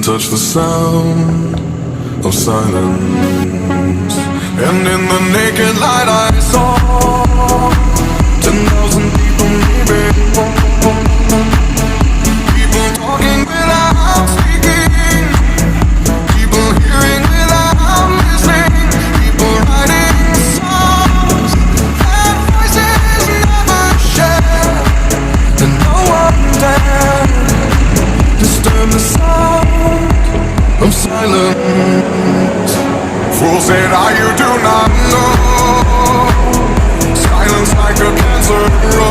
can touch the sound of silence. And in the naked light I saw 10,000 people, maybe people talking without speaking, people hearing without listening, people writing songs that voices never share, and no one dared disturb the sound of silence. Fools say that you do not know. Silence like a cancer.